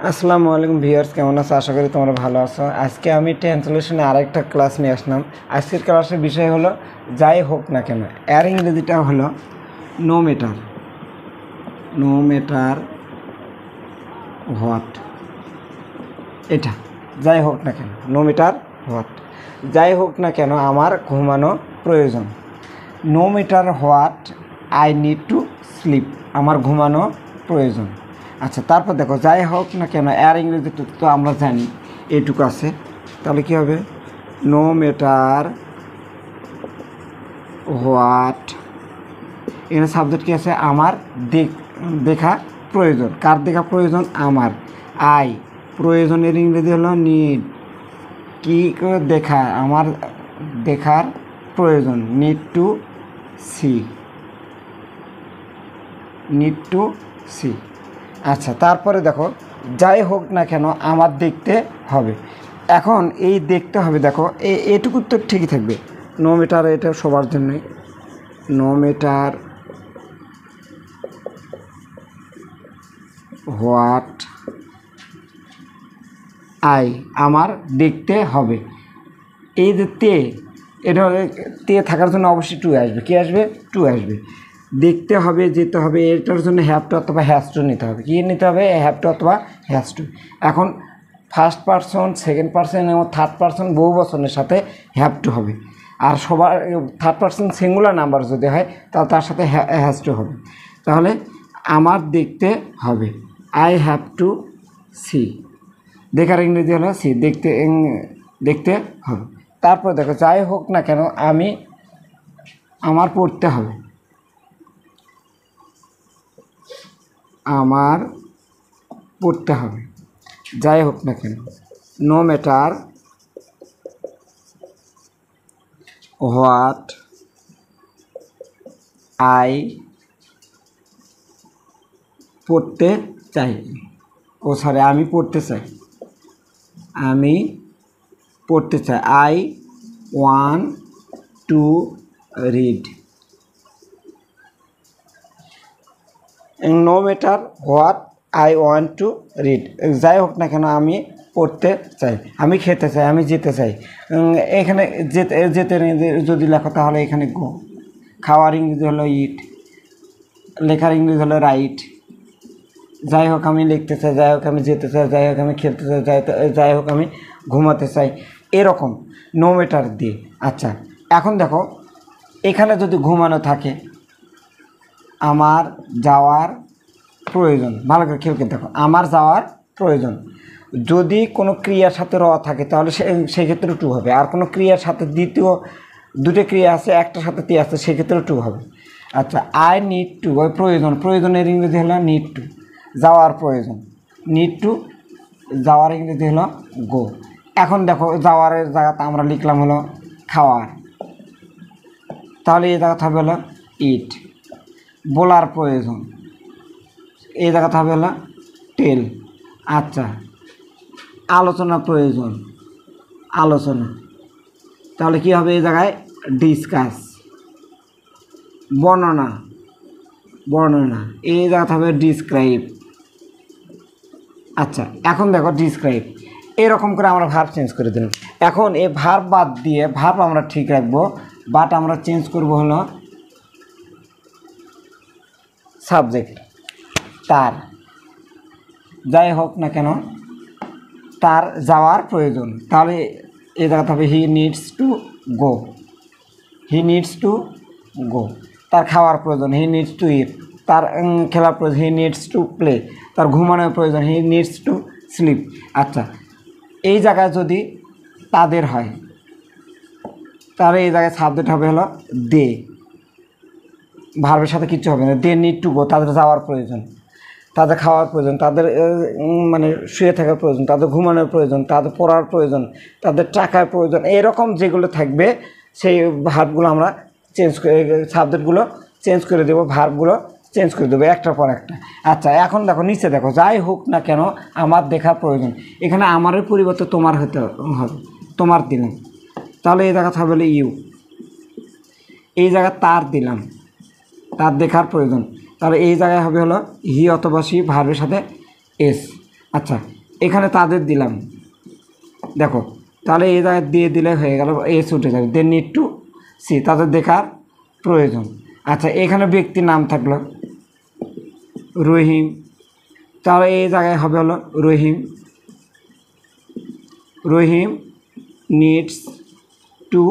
আসসালামু আলাইকুম ভিউয়ার্স, কেমন আছো? আশা করি তোমরা ভালো আছো। আজকে আমি ট্রান্সলেশনে আরেকটা ক্লাস নিয়ে আসলাম। আজকের ক্লাসের বিষয় হলো যাই হোক না কেন। এর ইংরেজিটা হলো no matter. No matter what, এটা যাই হোক না কেন। নো ম্যাটার হোয়াট, যাই হোক না কেন আমার ঘুমানো প্রয়োজন। No matter what I need to sleep, আমার ঘুমানো প্রয়োজন। আচ্ছা, তারপর দেখো যাই হোক না কেন এর ইংরেজি তো আমরা জানি, এটুকু আছে। তাহলে কী হবে? নো ম্যাটার হোয়াট, এখানে সাবজেক্ট কী আছে? আমার দেখা প্রয়োজন। কার দেখা প্রয়োজন? আমার। আই, প্রয়োজনের ইংরেজি হলো নিড। কী করে দেখা? আমার দেখার প্রয়োজন। Need to see, need to see. আচ্ছা, তারপরে দেখো যাই হোক না কেন আমার দেখতে হবে। এখন এই দেখতে হবে, দেখো এটুকু তো ঠিকই থাকবে। নো ম্যাটার, এটা সবার জন্যই। নো ম্যাটার হোয়াট আই, আমার দেখতে হবে। এই যে তে, এটা তে থাকার জন্য অবশ্যই টু আসবে। কী আসবে? টু আসবে। দেখতে হবে, যেতে হবে, এটার জন্য হ্যাভ টু অথবা হ্যাজ টু নিতে হবে। কী নিতে হবে? হ্যাভ টু অথবা হ্যাজ টু। এখন ফার্স্ট পারসন, সেকেন্ড পারসন এবং থার্ড পারসন বহু বচনের সাথে হ্যাভ টু হবে। আর সবার থার্ড পারসন সিঙ্গুলার নাম্বার যদি হয় তাহলে তার সাথে হ্যাজ টু হবে। তাহলে আমার দেখতে হবে, আই হ্যাভ টু সি। দেখার ইংরেজি হলো সি, দেখতে হবে। তারপর দেখো যাই হোক না কেন আমার পড়তে হবে। আমার পড়তে হবে, যাই হোক না কেন। নো ম্যাটার হোয়াট আই পড়তে চাই। আমি পড়তে চাই। আমি পড়তে চাই। I want to read. No matter what I want to read, যাই হোক না কেন আমি পড়তে চাই। আমি খেতে চাই, আমি যেতে চাই। এখানে যেতে যদি লেখো তাহলে এখানে গো। খাওয়ার ইংরেজি হলো ইট, লেখার ইংরেজি হলো রাইট। যাই হোক আমি লিখতে চাই, যাই হোক আমি যেতে চাই, যাই হোক আমি খেলতে চাই, যাই হোক আমি ঘুমাতে চাই, এরকম নো ম্যাটার দিয়ে। আচ্ছা, এখন দেখো এখানে যদি ঘুমানো থাকে, আমার যাওয়ার প্রয়োজন। ভালো করে খেয়াল করে দেখো, আমার যাওয়ার প্রয়োজন। যদি কোনো ক্রিয়ার সাথে র থাকে তাহলে সেক্ষেত্রে টু হবে। আর কোনো ক্রিয়ার সাথে দ্বিতীয় দুটো ক্রিয়া আছে, একটার সাথে তি আছে, সেক্ষেত্রে টু হবে। আচ্ছা, আই নিড টু, ওই প্রয়োজনের ইংরেজি হলো নিড টু। যাওয়ার প্রয়োজন, নিড টু। যাওয়ার ইংরেজি হলো গো। এখন দেখো যাওয়ারের জায়গাতে আমরা লিখলাম হলো খাওয়ার, তাহলে এই জায়গাতে হবে হলো ইট। বলার প্রয়োজন, এই জায়গাতে হবে হলো টেল। আচ্ছা, আলোচনা প্রয়োজন, আলোচনা, তাহলে কি হবে এই জায়গায়? ডিসকাস। বর্ণনা, বর্ণনা, এই জায়গাতে হবে ডিসক্রাইব। আচ্ছা, এখন দেখো ডিসক্রাইব, এরকম করে আমরা ভার্ব চেঞ্জ করে দিলাম। এখন এই ভার্ব বাদ দিয়ে ভার্ব আমরা ঠিক রাখবো, বাট আমরা চেঞ্জ করব হলো সাবজেক্ট। তার, যাই হোক না কেন তার যাওয়ার প্রয়োজন, তাহলে এই জায়গাতে হবে হি needs to go. He needs to go. তার খাওয়ার প্রয়োজন, হি নিডস টু ইট। তার খেলার প্রয়োজন, হি নিডস টু প্লে। তার ঘুমানোর প্রয়োজন, হি নিডস টু স্লিপ। আচ্ছা, এই জায়গায় যদি তাদের হয় তাহলে এই জায়গায় সাবজেক্ট হবে হলো দে। ভার্বের সাথে কিচ্ছু হবে না। দে নিড টু গো, তাদের যাওয়ার প্রয়োজন, তাদের খাওয়ার প্রয়োজন, তাদের মানে শুয়ে থাকার প্রয়োজন, তাদের ঘুমানোর প্রয়োজন, তাদের পড়ার প্রয়োজন, তাদের টাকার প্রয়োজন, এরকম যেগুলো থাকবে সেই ভার্বগুলো আমরা চেঞ্জ করে, সাবজেক্টগুলো চেঞ্জ করে দেবো, ভার্বগুলো চেঞ্জ করে দেবো একটার পর একটা। আচ্ছা, এখন দেখো নিচে দেখো, যাই হোক না কেন আমার দেখার প্রয়োজন। এখানে আমারের পরিবর্তে তোমার হতে হবে, তোমার দিলাম, তাহলে এই জায়গাতে হবে হলো ইউ। এই জায়গায় তার দিলাম, তার দেখার প্রয়োজন, তাহলে এই জায়গায় হবে হলো হি অথবা সি, ভার্বের সাথে এস। আচ্ছা, এখানে তাদের দিলাম, দেখো তাহলে এই জায়গায় দিয়ে দিলে হয়ে গেল, এস উঠে যাবে। দে নিড টু সি, তাদের দেখার প্রয়োজন। আচ্ছা, এখানে ব্যক্তির নাম থাকলো রহিম, তাহলে এই জায়গায় হবে হলো রহিম, রহিম নিডস টু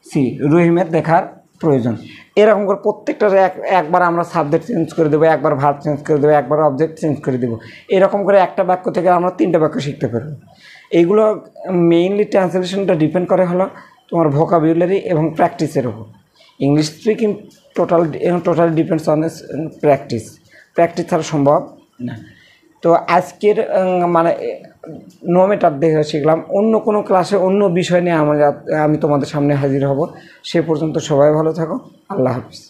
সি, রহিমের দেখার প্রয়োজন। এরকম করে প্রত্যেকটার একবার আমরা সাবজেক্ট চেঞ্জ করে দেবো, একবার ভার্ব চেঞ্জ করে দেবো, একবার অবজেক্ট চেঞ্জ করে দেবো। এরকম করে একটা বাক্য থেকে আমরা 3টে বাক্য শিখতে পারবো। এইগুলো মেইনলি ট্রান্সলেশনটা ডিপেন্ড করে হলো তোমার ভোকাবুলারি এবং প্র্যাকটিসের উপর। English speaking total depends on practice, practice ছাড়া সম্ভব না। তো আজকের মানে নোমেটার দেখে শিখলাম। অন্য কোনো ক্লাসে অন্য বিষয় নিয়ে আমি তোমাদের সামনে হাজির হব। সে পর্যন্ত সবাই ভালো থাকো। আল্লাহ হাফিজ।